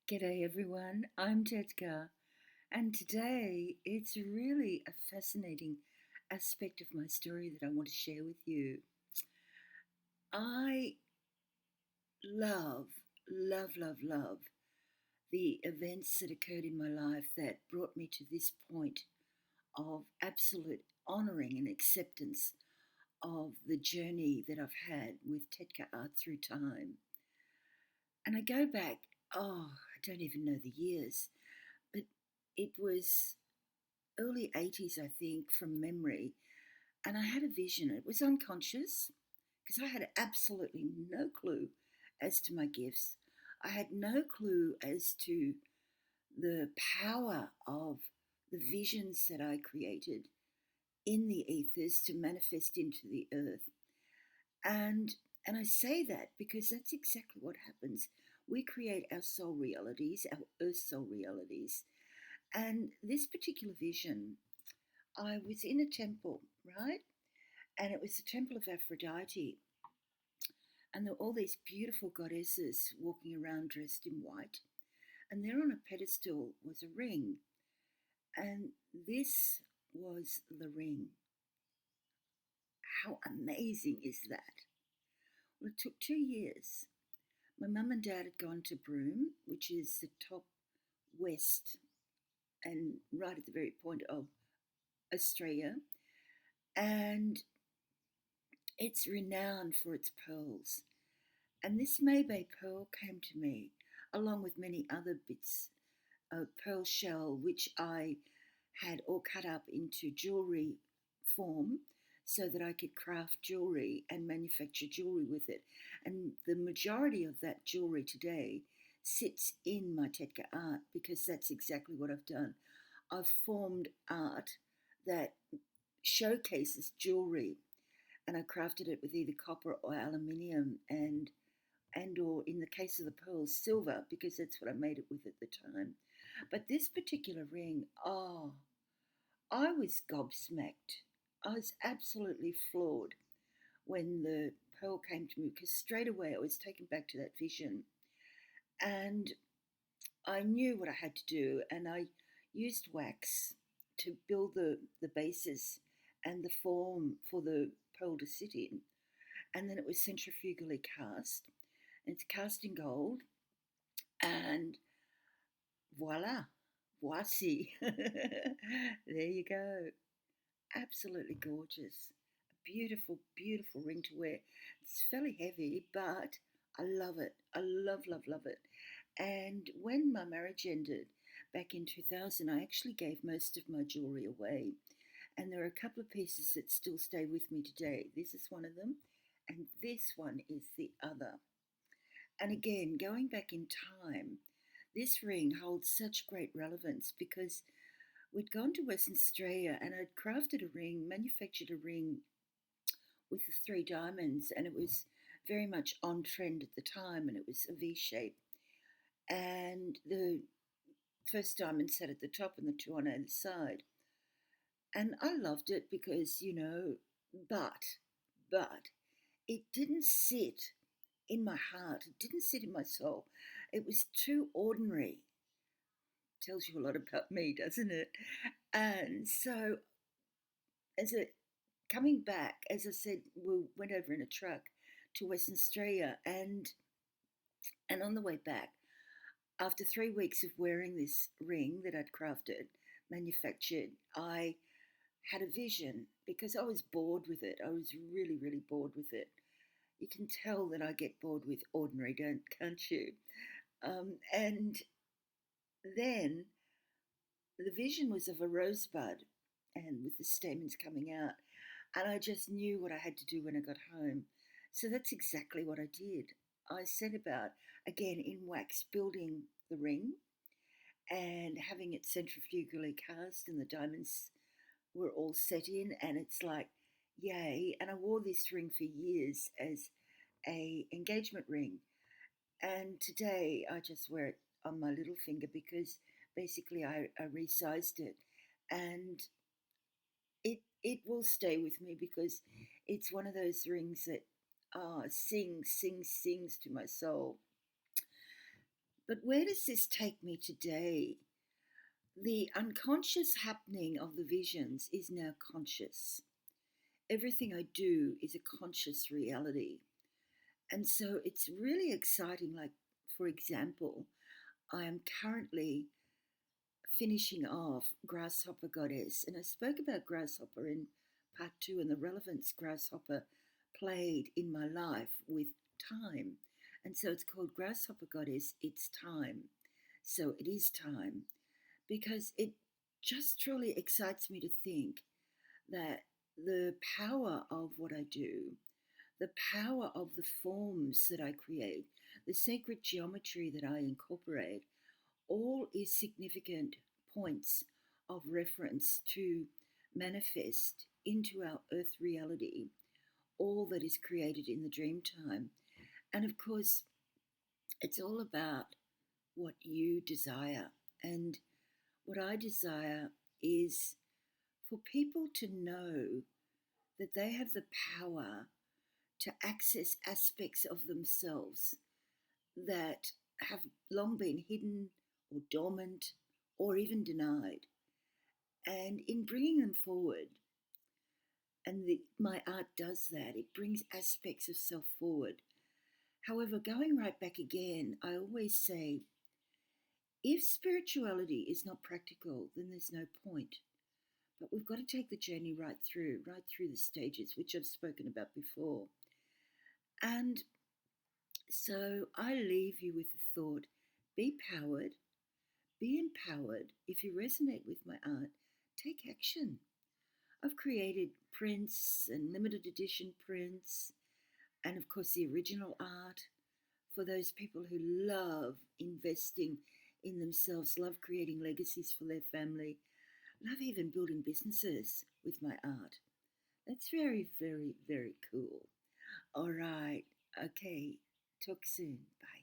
G'day everyone, I'm Tetka, and today it's really a fascinating aspect of my story that I want to share with you. I love, love the events that occurred in my life that brought me to this point of absolute honouring and acceptance of the journey that I've had with tetkaART through time. And I go back, I don't even know the years, but it was early 80s, I think, from memory. And I had a vision. It was unconscious because I had absolutely no clue as to my gifts. I had no clue as to the power of the visions that I created in the ethers to manifest into the earth. And and I say that because that's exactly what happens. We create our soul realities, our earth soul realities. And this particular vision, I was in a temple, right? And it was the temple of Aphrodite. And there were all these beautiful goddesses walking around dressed in white. And there on a pedestal was a ring. And this was the ring. How amazing is that? Well, it took 2 years. My mum and dad had gone to Broome, which is the top west and right at the very point of Australia. And it's renowned for its pearls. And this Maybay pearl came to me, along with many other bits of pearl shell, which I had all cut up into jewellery form so that I could craft jewellery and manufacture jewellery with it. And the majority of that jewellery today sits in my tetkaART because that's exactly what I've done. I've formed art that showcases jewellery, and I crafted it with either copper or aluminium and or in the case of the pearls, silver, because that's what I made it with at the time. But this particular ring, I was gobsmacked. I was absolutely floored when the pearl came to me because straight away I was taken back to that vision. And I knew what I had to do, and I used wax to build the basis and the form for the pearl to sit in. And then it was centrifugally cast. And it's cast in gold, and voila, voici. There you go. Absolutely gorgeous. A beautiful, beautiful ring to wear. It's fairly heavy, but I love it. I love it. And when my marriage ended back in 2000, I actually gave most of my jewellery away. And there are a couple of pieces that still stay with me today. This is one of them, and this one is the other. And again, going back in time, this ring holds such great relevance because we'd gone to Western Australia and I'd crafted a ring, manufactured a ring with the three diamonds, and it was very much on trend at the time, and it was a V shape. And the first diamond sat at the top and the two on either side. And I loved it because, but it didn't sit in my heart, it didn't sit in my soul. It was too ordinary. Tells you a lot about me, doesn't it? And so, as a coming back, as I said, we went over in a truck to Western Australia, and on the way back, after 3 weeks of wearing this ring that I'd crafted, manufactured, I had a vision because I was bored with it. I was really, really bored with it. You can tell that I get bored with ordinary, can't you? And then the vision was of a rosebud and with the stamens coming out. And I just knew what I had to do when I got home. So that's exactly what I did. I set about, again in wax, building the ring and having it centrifugally cast, and the diamonds were all set in. And it's like, yay. And I wore this ring for years as a engagement ring. And today I just wear it on my little finger because basically I resized it. And it will stay with me because it's one of those rings that sings to my soul. But where does this take me today? The unconscious happening of the visions is now conscious. Everything I do is a conscious reality. And so it's really exciting. Like, for example, I am currently finishing off Grasshopper Goddess, and I spoke about Grasshopper in part two and the relevance Grasshopper played in my life with time. And so it's called Grasshopper Goddess, It's Time. So it is time, because it just truly excites me to think that the power of what I do, the power of the forms that I create, the sacred geometry that I incorporate, all is significant points of reference to manifest into our earth reality all that is created in the dream time. And of course, it's all about what you desire. And what I desire is for people to know that they have the power to access aspects of themselves that have long been hidden or dormant or even denied. And in bringing them forward, and my art does that, it brings aspects of self forward. However, going right back again, I always say, if spirituality is not practical, then there's no point. But we've got to take the journey right through the stages, which I've spoken about before. And so I leave you with the thought, be powered, be empowered. If you resonate with my art, take action. I've created prints and limited edition prints, and of course the original art for those people who love investing in themselves, love creating legacies for their family, love even building businesses with my art. That's very, very, very cool. All right. Okay. Talk soon. Bye.